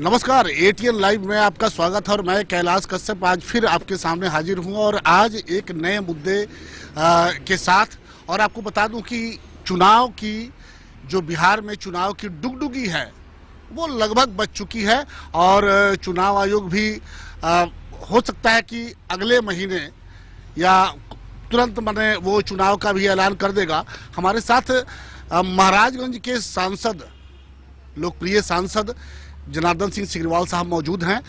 नमस्कार, ATN live में आपका स्वागत है और मैं कैलाश कश्यप आज फिर आपके सामने हाजिर हूं और आज एक नए मुद्दे के साथ। और आपको बता दूं कि चुनाव की जो बिहार में चुनाव की डुगडुगी है वो लगभग बच चुकी है और चुनाव आयोग भी हो सकता है कि अगले महीने या तुरंत मैंने वो चुनाव का भी ऐलान कर देगा। हमारे साथ महाराजगंज के सांसद, लोकप्रिय सांसद जनार्दन सिंह सिग्रीवाल साहब मौजूद हैं,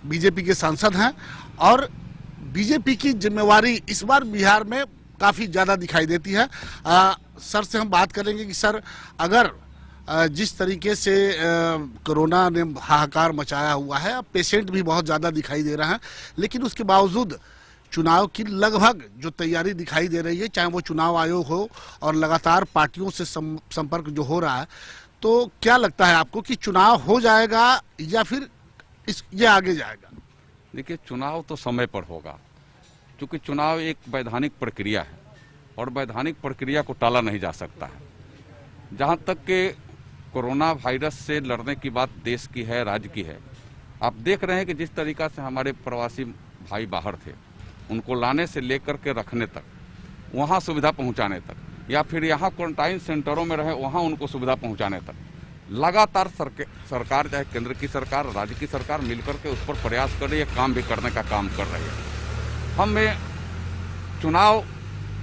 बीजेपी के सांसद हैं और बीजेपी की जिम्मेवारी इस बार बिहार में काफ़ी ज़्यादा दिखाई देती है। सर से हम बात करेंगे कि सर, अगर जिस तरीके से कोरोना ने हाहाकार मचाया हुआ है, अब पेशेंट भी बहुत ज़्यादा दिखाई दे रहे हैं, लेकिन उसके बावजूद चुनाव की लगभग जो तैयारी दिखाई दे रही है, चाहे वो चुनाव आयोग हो और लगातार पार्टियों से संपर्क जो हो रहा है, तो क्या लगता है आपको कि चुनाव हो जाएगा या फिर ये आगे जाएगा? देखिए, चुनाव तो समय पर होगा, क्योंकि चुनाव एक वैधानिक प्रक्रिया है और वैधानिक प्रक्रिया को टाला नहीं जा सकता है। जहां तक कि कोरोना वायरस से लड़ने की बात देश की है, राज्य की है, आप देख रहे हैं कि जिस तरीका से हमारे प्रवासी भाई बाहर थे, उनको लाने से लेकर के रखने तक, वहां सुविधा पहुंचाने तक, या फिर यहाँ क्वारंटाइन सेंटरों में रहे वहाँ उनको सुविधा पहुँचाने तक लगातार सरकार, चाहे केंद्र की सरकार, राज्य की सरकार मिलकर के उस पर प्रयास कर रही है, काम भी करने का काम कर रही है। हमें चुनाव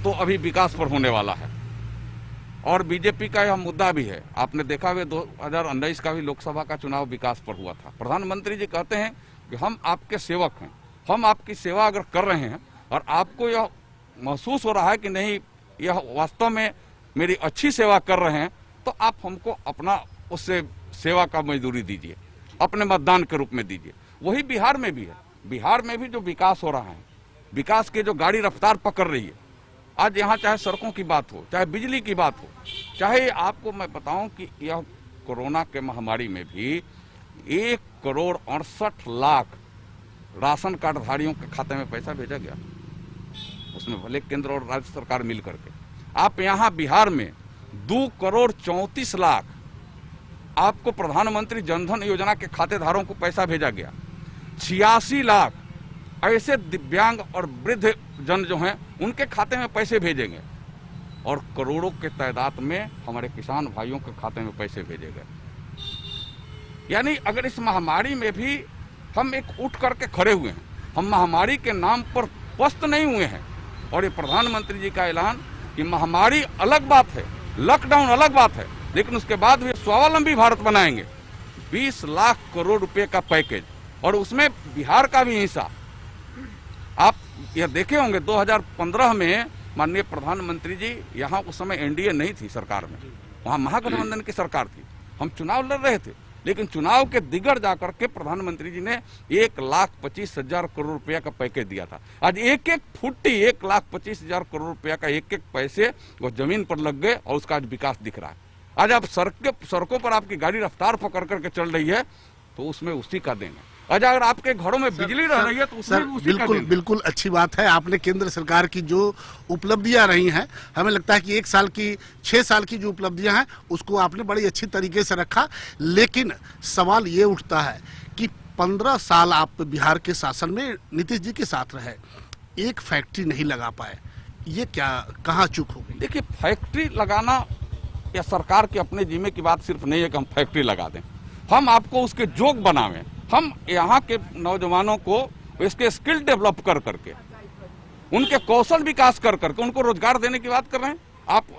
तो अभी विकास पर होने वाला है और बीजेपी का यह मुद्दा भी है। आपने देखा हुआ 2019 का भी लोकसभा का चुनाव विकास पर हुआ था। प्रधानमंत्री जी कहते हैं कि हम आपके सेवक हैं, हम आपकी सेवा अगर कर रहे हैं और आपको यह महसूस हो रहा है कि नहीं, यह वास्तव में मेरी अच्छी सेवा कर रहे हैं, तो आप हमको अपना उससे सेवा का मजदूरी दीजिए, अपने मतदान के रूप में दीजिए। वही बिहार में भी है। बिहार में भी जो विकास हो रहा है, विकास की जो गाड़ी रफ्तार पकड़ रही है, आज यहाँ चाहे सड़कों की बात हो, चाहे बिजली की बात हो, चाहे आपको मैं बताऊं कि यह कोरोना के महामारी में भी 1,68,00,000 राशन कार्डधारियों के खाते में पैसा भेजा गया, उसमें भले केंद्र और राज्य सरकार मिल करके। आप यहाँ बिहार में 2,34,00,000 आपको प्रधानमंत्री जनधन योजना के खातेदारों को पैसा भेजा गया। 86 लाख ऐसे दिव्यांग और वृद्ध जन जो हैं उनके खाते में पैसे भेजेंगे और करोड़ों के तादाद में हमारे किसान भाइयों के खाते में पैसे भेजे गए। यानी अगर इस महामारी में भी हम एक उठ करके खड़े हुए हैं, हम महामारी के नाम पर पस्त नहीं हुए हैं। और ये प्रधानमंत्री जी का ऐलान कि महामारी अलग बात है, लॉकडाउन अलग बात है, लेकिन उसके बाद भी स्वावलंबी भारत बनाएंगे। 20 लाख करोड़ रुपए का पैकेज और उसमें बिहार का भी हिस्सा। आप यह देखे होंगे 2015 में माननीय प्रधानमंत्री जी, यहाँ उस समय एनडीए नहीं थी सरकार में, वहाँ महागठबंधन की सरकार थी, हम चुनाव लड़ रहे थे, लेकिन चुनाव के दिगड़ जाकर के प्रधानमंत्री जी ने 1,25,000 करोड़ रुपया का पैकेज दिया था। आज एक एक फुट्टी 1,25,000 करोड़ रुपया का एक एक पैसे वो जमीन पर लग गए और उसका आज विकास दिख रहा है। आज आप सड़कों पर आपकी गाड़ी रफ्तार पकड़ करके चल रही है तो उसमें उसी का देन है। आज अगर आपके घरों में बिजली रह रही है तो उसमें भी उसी का देन है। बिल्कुल अच्छी बात है। आपने केंद्र सरकार की जो उपलब्धियां रही हैं, हमें लगता है कि 1 साल की 6 साल की जो उपलब्धियां हैं उसको आपने बड़ी अच्छी तरीके से रखा, लेकिन सवाल ये उठता है कि 15 साल आप बिहार के शासन में नीतीश जी के साथ रहे, एक फैक्ट्री नहीं लगा पाए, ये क्या, कहाँ चूक हो गई? देखिए, फैक्ट्री लगाना या सरकार के अपने जिम्मे की बात सिर्फ नहीं है कि हम फैक्ट्री लगा दें, हम आपको उसके जोग बनावें। हम यहाँ के नौजवानों को इसके स्किल डेवलप कर करके, उनके कौशल विकास कर करके उनको रोजगार देने की बात कर रहे हैं।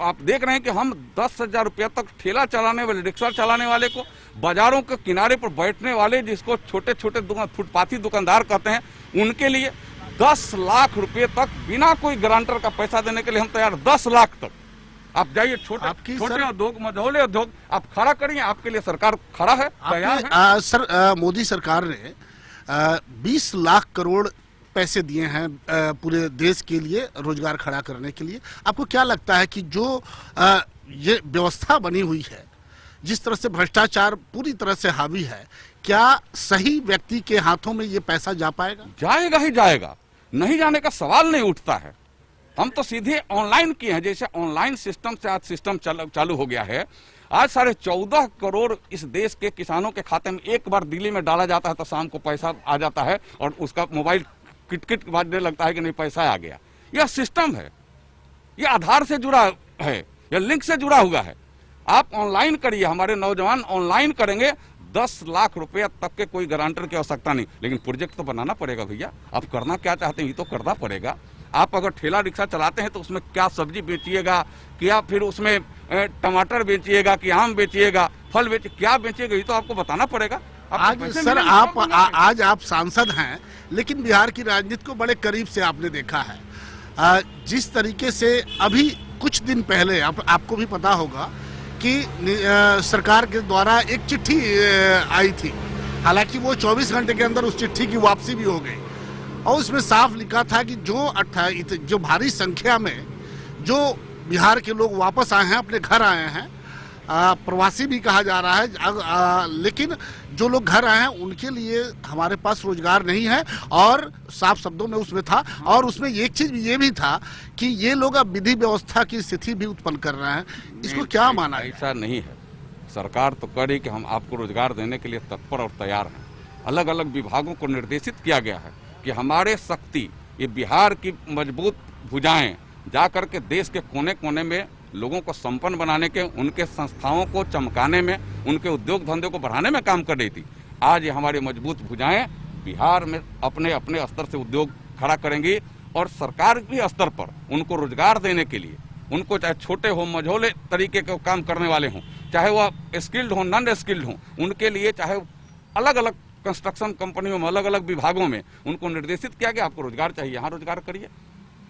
आप देख रहे हैं कि हम 10,000 रुपया तक ठेला चलाने वाले, रिक्शा चलाने वाले को, बाजारों के किनारे पर बैठने वाले जिसको छोटे छोटे फुटपाथी दुकानदार कहते हैं, उनके लिए 10 लाख रुपए तक बिना कोई गारंटर का पैसा देने के लिए हम तैयार। 10 लाख तक आप जाइए, छोटे उद्योग, मझौले उद्योग आप खड़ा करिए, आपके लिए सरकार खड़ा है, तैयार है। सर, मोदी सरकार ने 20 लाख करोड़ पैसे दिए हैं पूरे देश के लिए रोजगार खड़ा करने के लिए। आपको क्या लगता है कि जो ये व्यवस्था बनी हुई है, जिस तरह से भ्रष्टाचार पूरी तरह से हावी है, क्या सही व्यक्ति के हाथों में ये पैसा जा पाएगा? जाएगा ही जाएगा, नहीं जाने का सवाल नहीं उठता है। हम तो सीधे ऑनलाइन किए हैं, जैसे ऑनलाइन सिस्टम से आज सिस्टम चालू हो गया है। आज 14.5 करोड़ इस देश के किसानों के खाते में एक बार दिल्ली में डाला जाता है तो शाम को पैसा आ जाता है और उसका मोबाइल किटकिट बाजने लगता है कि नहीं पैसा आ गया। यह सिस्टम है, यह आधार से जुड़ा है, यह लिंक से जुड़ा हुआ है। आप ऑनलाइन करिए, हमारे नौजवान ऑनलाइन करेंगे, 10 लाख रुपया तक के कोई गारंटर की आवश्यकता नहीं। लेकिन प्रोजेक्ट तो बनाना पड़ेगा भैया, आप करना क्या चाहते हैं ये तो करना पड़ेगा। आप अगर ठेला रिक्शा चलाते हैं तो उसमें क्या सब्जी बेचिएगा, क्या फिर उसमें टमाटर बेचिएगा, कि आम बेचिएगा, फल क्या बेचिएगा, ये तो आपको बताना पड़ेगा। आज सर आज आप सांसद हैं, लेकिन बिहार की राजनीति को बड़े करीब से आपने देखा है। जिस तरीके से अभी कुछ दिन पहले आपको भी पता होगा कि सरकार के द्वारा एक चिट्ठी आई थी, हालांकि वो 24 घंटे के अंदर उस चिट्ठी की वापसी भी हो गई और उसमें साफ लिखा था कि जो भारी संख्या में जो बिहार के लोग वापस आए हैं, अपने घर आए हैं, प्रवासी भी कहा जा रहा है, लेकिन जो लोग घर आए हैं उनके लिए हमारे पास रोजगार नहीं है। और साफ शब्दों में उसमें था, और उसमें एक चीज ये भी था कि ये लोग अब विधि व्यवस्था की स्थिति भी उत्पन्न कर रहे हैं। इसको क्या माना है? ऐसा नहीं है, सरकार तो करे कि हम आपको रोजगार देने के लिए तत्पर और तैयार हैं। अलग अलग विभागों को निर्देशित किया गया है कि हमारे शक्ति, ये बिहार की मजबूत भुजाएं जा करके देश के कोने कोने में लोगों को संपन्न बनाने के, उनके संस्थाओं को चमकाने में, उनके उद्योग धंधे को बढ़ाने में काम कर रही थी। आज ये हमारी मजबूत भुजाएं बिहार में अपने अपने स्तर से उद्योग खड़ा करेंगी और सरकार भी स्तर पर उनको रोजगार देने के लिए, उनको चाहे छोटे हो मझोले तरीके के काम करने वाले हों, चाहे वह स्किल्ड हो नॉन स्किल्ड हों, उनके लिए चाहे अलग अलग कंस्ट्रक्शन कंपनियों में, अलग अलग विभागों में उनको निर्देशित किया गया आपको रोजगार चाहिए, यहाँ रोजगार करिए।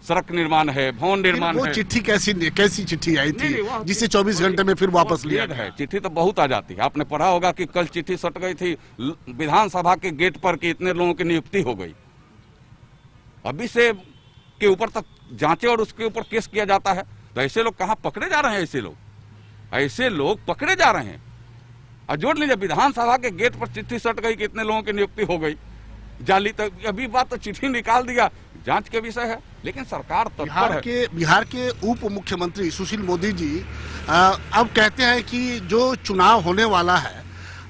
सड़क निर्माण है, भवन निर्माण है। वो चिट्ठी कैसी चिट्ठी आई थी जिसे 24 घंटे में फिर वापस लिया गया? है चिट्ठी तो बहुत आ जाती है। आपने पढ़ा होगा कि कल चिट्ठी सट गई थी विधानसभा के गेट पर कि इतने लोगों की नियुक्ति हो गई। अभी से के ऊपर तक जांचे और उसके ऊपर केस किया जाता है। तो ऐसे लोग कहाँ पकड़े जा रहे हैं? ऐसे लोग पकड़े जा रहे हैं। और जोड़ लीजिए, विधानसभा के गेट पर चिट्ठी सट गई कि इतने लोगों की नियुक्ति हो गई जाली, तो अभी बात तो चिट्ठी निकाल दिया, जांच के विषय है। लेकिन सरकार तत्पर है। बिहार के उप मुख्यमंत्री सुशील मोदी जी अब कहते हैं कि जो चुनाव होने वाला है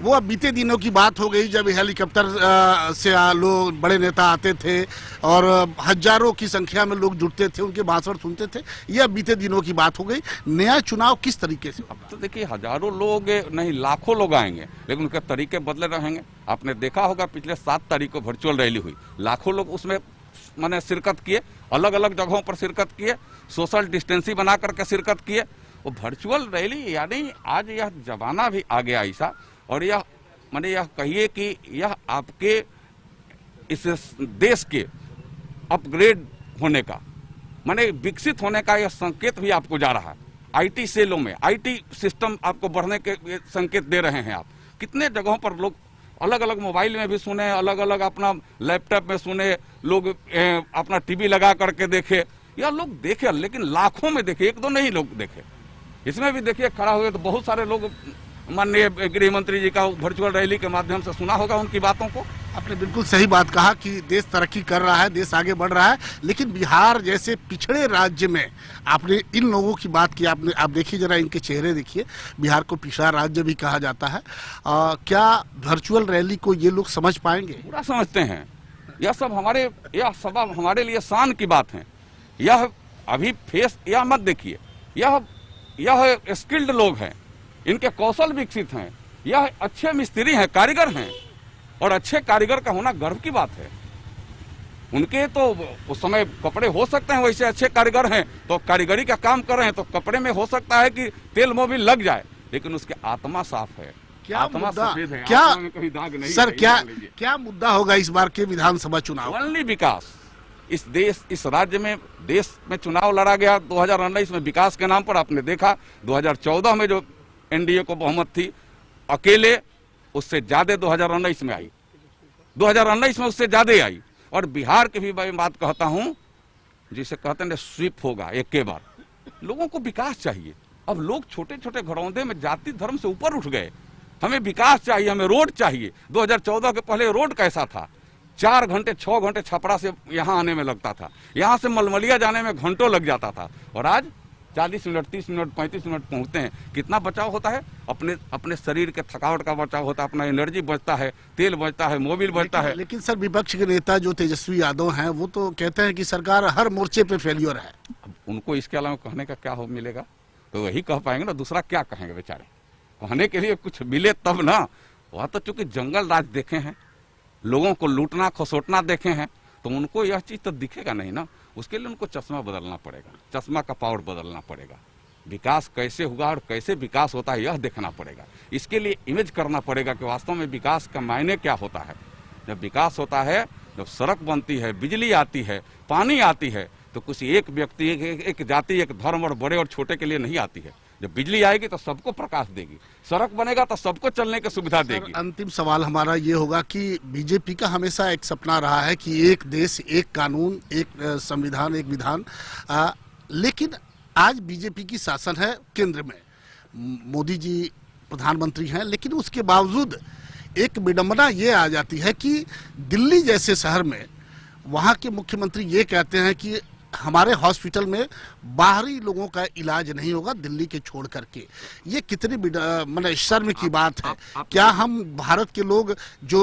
वो अब बीते दिनों की बात हो गई, जब हेलीकॉप्टर से लोग, बड़े नेता आते थे और हजारों की संख्या में लोग जुटते थे, उनके भाषण सुनते थे। यह बीते दिनों की बात हो गई। नया चुनाव किस तरीके से? अब तो देखिए, हजारों लोग नहीं, लाखों लोग आएंगे, लेकिन उनके तरीके बदले रहेंगे। आपने देखा होगा पिछले 7 तारीख को वर्चुअल रैली हुई, लाखों लोग उसमें मैंने शिरकत किए, अलग अलग जगहों पर शिरकत किए, सोशल डिस्टेंसिंग बना करके शिरकत किए। वो वर्चुअल रैली, यानी आज यह जमाना भी आ गया ऐसा, और यह मैंने यह कहिए कि यह आपके इस देश के अपग्रेड होने का, माने विकसित होने का यह संकेत भी आपको जा रहा है। आईटी सेलों में आईटी सिस्टम आपको बढ़ने के संकेत दे रहे हैं। आप कितने जगहों पर लोग अलग अलग मोबाइल में भी सुने, अलग अलग अपना लैपटॉप में सुने, लोग अपना टीवी लगा करके देखे, या लोग देखे, लेकिन लाखों में देखे, 1-2 नहीं लोग देखे। इसमें भी देखिए खड़ा हुए तो बहुत सारे लोग, माननीय गृह मंत्री जी का वर्चुअल रैली के माध्यम से सुना होगा उनकी बातों को। आपने बिल्कुल सही बात कहा कि देश तरक्की कर रहा है, देश आगे बढ़ रहा है, लेकिन बिहार जैसे पिछड़े राज्य में आपने इन लोगों की बात की। आप देखिए जरा, इनके चेहरे देखिए। बिहार को पिछड़ा राज्य भी कहा जाता है। क्या वर्चुअल रैली को ये लोग समझ पाएंगे? पूरा समझते हैं। यह सब हमारे लिए शान की बात है। यह अभी फेस यह मत देखिए, यह स्किल्ड लोग हैं, इनके कौशल विकसित हैं, यह अच्छे मिस्त्री हैं, कारीगर हैं, और अच्छे कारीगर का होना गर्व की बात है। उनके तो उस समय कपड़े हो सकते हैं वैसे अच्छे कारीगर हैं, तो कारीगरी का काम कर रहे हैं, तो कपड़े में हो सकता है कि तेल मोबिल लग जाए, लेकिन उसके आत्मा साफ है। क्या मुद्दा, कहीं दाग नहीं सर, क्या मुद्दा होगा इस बार के विधानसभा चुनाव? ओनली विकास। इस राज्य में, देश में चुनाव लड़ा गया 2019 में विकास के नाम पर। आपने देखा 2014 में जो एनडीए को बहुमत थी अकेले, उससे ज्यादा 2019 में आई, 2019 में उससे ज्यादा आई। और बिहार की भी मैं बात कहता हूं, जिसे कहते हैं स्वीप होगा एक के बार। लोगों को विकास चाहिए। अब लोग छोटे छोटे घरौंदे में जाति धर्म से ऊपर उठ गए। हमें विकास चाहिए, हमें रोड चाहिए। 2014 के पहले रोड कैसा था? 4 घंटे 6 घंटे छपरा से यहाँ आने में लगता था, यहाँ से मलमलिया जाने में घंटों लग जाता था। और आज 40 मिनट, 30 मिनट, 35 मिनट पहुंचते हैं, कितना बचाव होता है? अपने शरीर के थकावट का बचाव होता है, अपना एनर्जी बचता है, तेल बचता है, मोबिल बचता है। लेकिन सर, विपक्ष के नेता जो तेजस्वी यादव हैं वो तो कहते हैं कि सरकार हर मोर्चे पे फेलियर है। अब उनको इसके अलावा कहने का क्या हो मिलेगा? तो वही कह पाएंगे ना, दूसरा क्या कहेंगे बेचारे? कहने के लिए कुछ मिले तब ना। वह तो चूंकि जंगल राज देखे हैं, लोगों को लूटना खसोटना देखे हैं, तो उनको यह चीज तो दिखेगा नहीं ना। उसके लिए उनको चश्मा बदलना पड़ेगा, चश्मा का पावर बदलना पड़ेगा। विकास कैसे हुआ और कैसे विकास होता है यह देखना पड़ेगा। इसके लिए इमेज करना पड़ेगा कि वास्तव में विकास का मायने क्या होता है। जब विकास होता है, जब सड़क बनती है, बिजली आती है, पानी आती है, तो कुछ एक व्यक्ति, एक जाति, एक धर्म और बड़े और छोटे के लिए नहीं आती है। जब बिजली आएगी तो सबको प्रकाश देगी, सड़क बनेगा तो सबको चलने की सुविधा देगी। अंतिम सवाल हमारा ये होगा कि बीजेपी का हमेशा एक सपना रहा है कि एक देश, एक कानून, एक संविधान, एक विधान, लेकिन आज बीजेपी की शासन है केंद्र में, मोदी जी प्रधानमंत्री हैं, लेकिन उसके बावजूद एक विडंबना ये आ जाती है कि दिल्ली जैसे शहर में वहाँ के मुख्यमंत्री ये कहते हैं कि हमारे हॉस्पिटल में बाहरी लोगों का इलाज नहीं होगा दिल्ली के छोड़ करके। ये कितनी मतलब शर्म की बात है। क्या हम भारत के लोग जो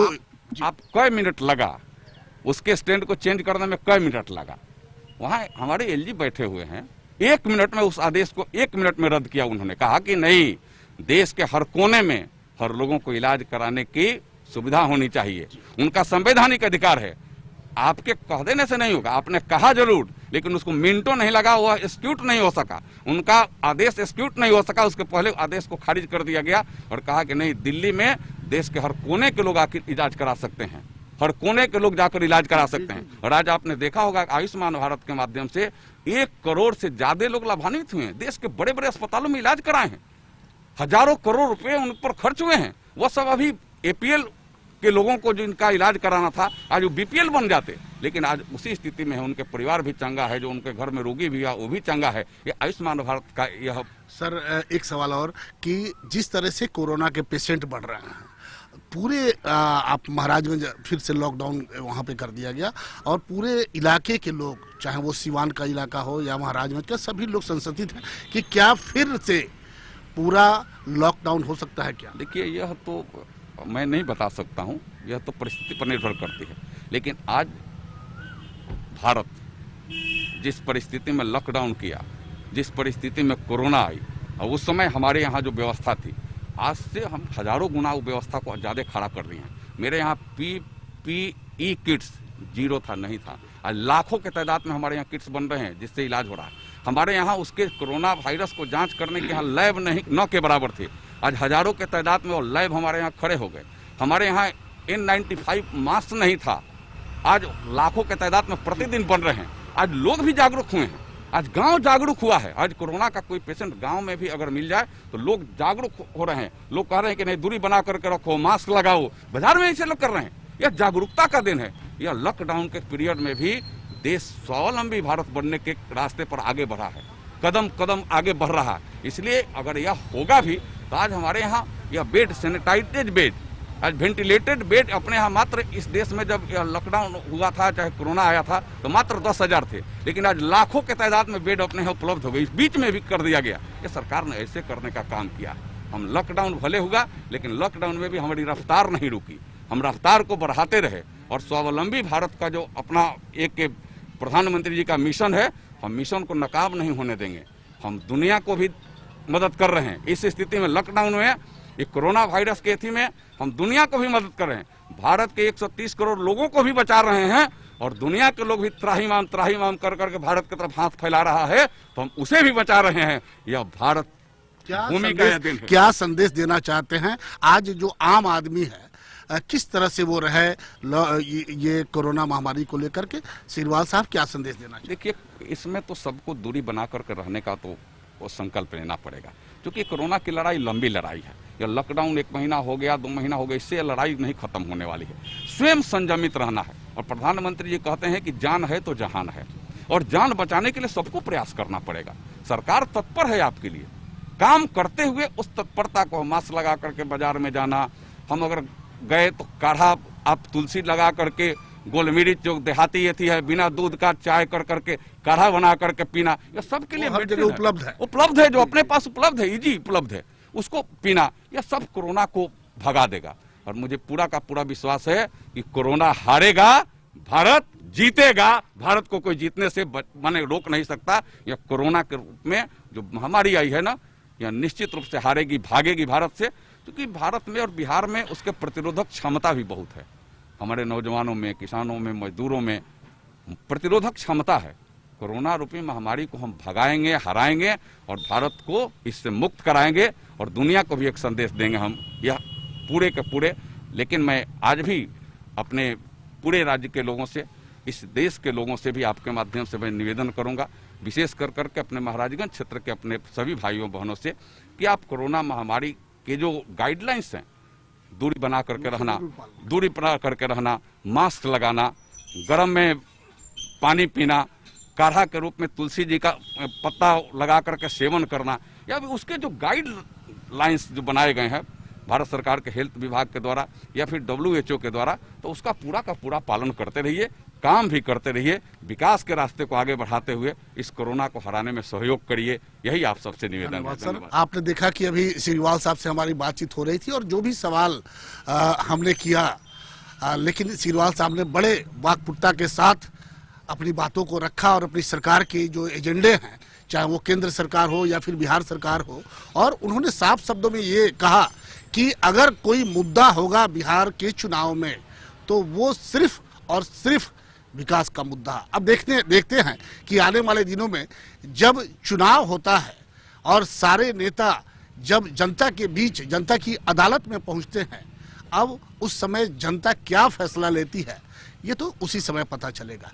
आप कई मिनट लगा उसके स्टैंड को चेंज करने में, कई मिनट लगा। वहाँ हमारे एलजी बैठे हुए हैं, 1 मिनट में उस आदेश को 1 मिनट में रद्द किया। उन्होंने कहा कि नहीं, देश के हर कोने में हर लोगों को इलाज कराने की सुविधा होनी चाहिए, उनका संवैधानिक अधिकार है। आपके कह देने से नहीं होगा, आपने कहा जरूर, लेकिन उसको मिनटों नहीं लगा, वह एक्सिक्यूट नहीं हो सका, उनका आदेश एक्सिक्यूट नहीं हो सका। उसके पहले आदेश को खारिज कर दिया गया और कहा कि नहीं, दिल्ली में देश के हर कोने के लोग आकर इलाज करा सकते हैं, हर कोने के लोग जाकर इलाज करा सकते हैं। और आज आपने देखा होगा आयुष्मान भारत के माध्यम से 1 करोड़ से ज्यादा लोग लाभान्वित हुए हैं, देश के बड़े बड़े अस्पतालों में इलाज कराए हैं, हजारों करोड़ रुपए उन पर खर्च हुए हैं। वह सब अभी एपीएल के लोगों को जो इनका इलाज कराना था, आज वो बीपीएल बन जाते, लेकिन आज उसी स्थिति में है। उनके परिवार भी चंगा है, जो उनके घर में रोगी भी है वो भी चंगा है। ये आयुष्मान भारत का यह। सर, एक सवाल और कि जिस तरह से कोरोना के पेशेंट बढ़ रहे हैं, पूरे आप महाराजगंज फिर से लॉकडाउन वहाँ पे कर दिया गया और पूरे इलाके के लोग, चाहे वो सिवान का इलाका हो या महाराजगंज का, सभी लोग संशोधित हैं कि क्या फिर से पूरा लॉकडाउन हो सकता है क्या? देखिए, यह तो मैं नहीं बता सकता हूं, यह तो परिस्थिति पर निर्भर करती है। लेकिन आज भारत जिस परिस्थिति में लॉकडाउन किया, जिस परिस्थिति में कोरोना आई, और उस समय हमारे यहाँ जो व्यवस्था थी, आज से हम हजारों गुना उस व्यवस्था को ज़्यादा खड़ा कर दिए हैं। मेरे यहाँ PPE किट्स जीरो था, नहीं था। आज लाखों के तादाद में हमारे यहाँ किट्स बन रहे हैं जिससे इलाज हो रहा है। हमारे यहाँ उसके कोरोना वायरस को जांच करने के यहाँ लैब नहीं न के बराबर थे, आज हजारों के तादाद में वो लैब हमारे यहाँ खड़े हो गए। हमारे यहाँ N95 मास्क नहीं था, आज लाखों के तादाद में प्रतिदिन बन रहे हैं। आज लोग भी जागरूक हुए हैं, आज गांव जागरूक हुआ है। आज कोरोना का कोई पेशेंट गांव में भी अगर मिल जाए तो लोग जागरूक हो रहे हैं। लोग कह रहे हैं कि नहीं, दूरी बना करके रखो, मास्क लगाओ, बाजार में ऐसे लोग कर रहे हैं। यह जागरूकता का दिन है। यह लॉकडाउन के पीरियड में भी देश स्वावलंबी भारत बनने के रास्ते पर आगे बढ़ा है, कदम कदम आगे बढ़ रहा है। इसलिए अगर यह होगा भी तो आज हमारे यहाँ यह बेड, सैनिटाइजेड बेड, आज वेंटिलेटेड बेड अपने यहाँ मात्र इस देश में जब यह लॉकडाउन हुआ था, चाहे कोरोना आया था, तो मात्र 10,000 थे, लेकिन आज लाखों के तादाद में बेड अपने यहाँ उपलब्ध हो गए। इस बीच में भी कर दिया गया। ये सरकार ने ऐसे करने का काम किया। हम लॉकडाउन भले हुआ, लेकिन लॉकडाउन में भी हमारी रफ्तार नहीं रुकी, हम रफ्तार को बढ़ाते रहे। और स्वावलंबी भारत का जो अपना एक प्रधानमंत्री जी का मिशन है, हम मिशन को नकाब नहीं होने देंगे। हम दुनिया को भी मदद कर रहे हैं। इस स्थिति में लॉकडाउन में, ये कोरोना वायरस के स्थिति में हम दुनिया को भी मदद कर रहे हैं। भारत के 130 करोड़ लोगों को भी बचा रहे हैं और दुनिया के लोग भी त्राहिमाम कर करके भारत की तरफ हाथ फैला रहा है, तो हम उसे भी बचा रहे हैं। यह भारत भूमि का दिन है। क्या संदेश देना चाहते हैं आज जो आम आदमी है, किस तरह से वो रहे ये कोरोना महामारी को लेकर के? सिरवाल साहब, क्या संदेश देना चाहिए? देखिए, इसमें तो सबको दूरी बना करके रहने का तो वो संकल्प लेना पड़ेगा, क्योंकि कोरोना की लड़ाई लंबी लड़ाई है। यह लॉकडाउन 1 महीना हो गया, 2 महीना हो गया, इससे लड़ाई नहीं खत्म होने वाली है। स्वयं संयमित रहना है। और प्रधानमंत्री जी कहते हैं कि जान है तो जहान है, और जान बचाने के लिए सबको प्रयास करना पड़ेगा। सरकार तत्पर है आपके लिए, काम करते हुए उस तत्परता को, मास्क लगा करके बाजार में जाना, हम अगर गए तो काढ़ा आप तुलसी लगा करके गोल मिर्च जो देहाती ये थी है, बिना दूध का चाय कर करके काढ़ा बना करके पीना, ये सबके लिए हर जगह उपलब्ध है, जो अपने पास उपलब्ध है, इजी उपलब्ध है, उसको पीना, यह सब कोरोना को भगा देगा। और मुझे पूरा का पूरा विश्वास है कि कोरोना हारेगा, भारत जीतेगा। भारत को कोई जीतने से माने रोक नहीं सकता। यह कोरोना के रूप में जो महामारी आई है ना, यह निश्चित रूप से हारेगी, भागेगी भारत से, क्योंकि भारत में और बिहार में उसके प्रतिरोधक क्षमता भी बहुत है। हमारे नौजवानों में, किसानों में, मजदूरों में प्रतिरोधक क्षमता है। कोरोना रूपी महामारी को हम भगाएंगे, हराएंगे और भारत को इससे मुक्त कराएंगे और दुनिया को भी एक संदेश देंगे हम, यह पूरे के पूरे। लेकिन मैं आज भी अपने पूरे राज्य के लोगों से, इस देश के लोगों से भी आपके माध्यम से मैं निवेदन करूंगा, विशेष कर करके अपने महाराजगंज क्षेत्र के अपने सभी भाइयों बहनों से, कि आप कोरोना महामारी के जो गाइडलाइंस हैं, दूरी बना करके रहना, मास्क लगाना, गर्म में पानी पीना, काढ़ा के रूप में तुलसी जी का पत्ता लगा करके सेवन करना, या फिर उसके जो गाइडलाइंस जो बनाए गए हैं भारत सरकार के हेल्थ विभाग के द्वारा या फिर WHO के द्वारा, तो उसका पूरा का पूरा पालन करते रहिए, काम भी करते रहिए, विकास के रास्ते को आगे बढ़ाते हुए इस कोरोना को हराने में सहयोग करिए। यही आप सबसे निवेदन है। सर, आपने देखा कि अभी सीरीवाल साहब से हमारी बातचीत हो रही थी और जो भी सवाल हमने किया, लेकिन सीरीवाल साहब ने बड़े वाकपटुता के साथ अपनी बातों को रखा और अपनी सरकार के जो एजेंडे हैं, चाहे वो केंद्र सरकार हो या फिर बिहार सरकार हो, और उन्होंने साफ शब्दों में ये कहा कि अगर कोई मुद्दा होगा बिहार के चुनाव में तो वो सिर्फ और सिर्फ विकास का मुद्दा। अब देखते हैं कि आने वाले दिनों में जब चुनाव होता है और सारे नेता जब जनता के बीच, जनता की अदालत में पहुंचते हैं, अब उस समय जनता क्या फैसला लेती है ये तो उसी समय पता चलेगा।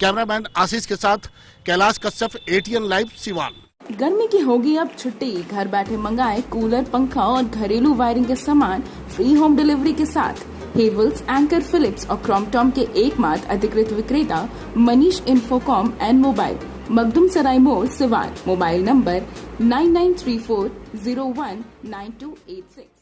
कैमरामैन आशीष के साथ कैलाश कश्यप, ATN लाइव, सिवान। गर्मी की होगी अब छुट्टी, घर बैठे मंगाए कूलर, पंखा और घरेलू वायरिंग के सामान फ्री होम डिलीवरी के साथ। हेवल्स, एंकर, फिलिप्स और क्रॉम्पटन के एकमात्र अधिकृत विक्रेता मनीष इंफोकॉम एंड मोबाइल, मखदुम सराय मोड़, सिवान। Mobile number 9934019286।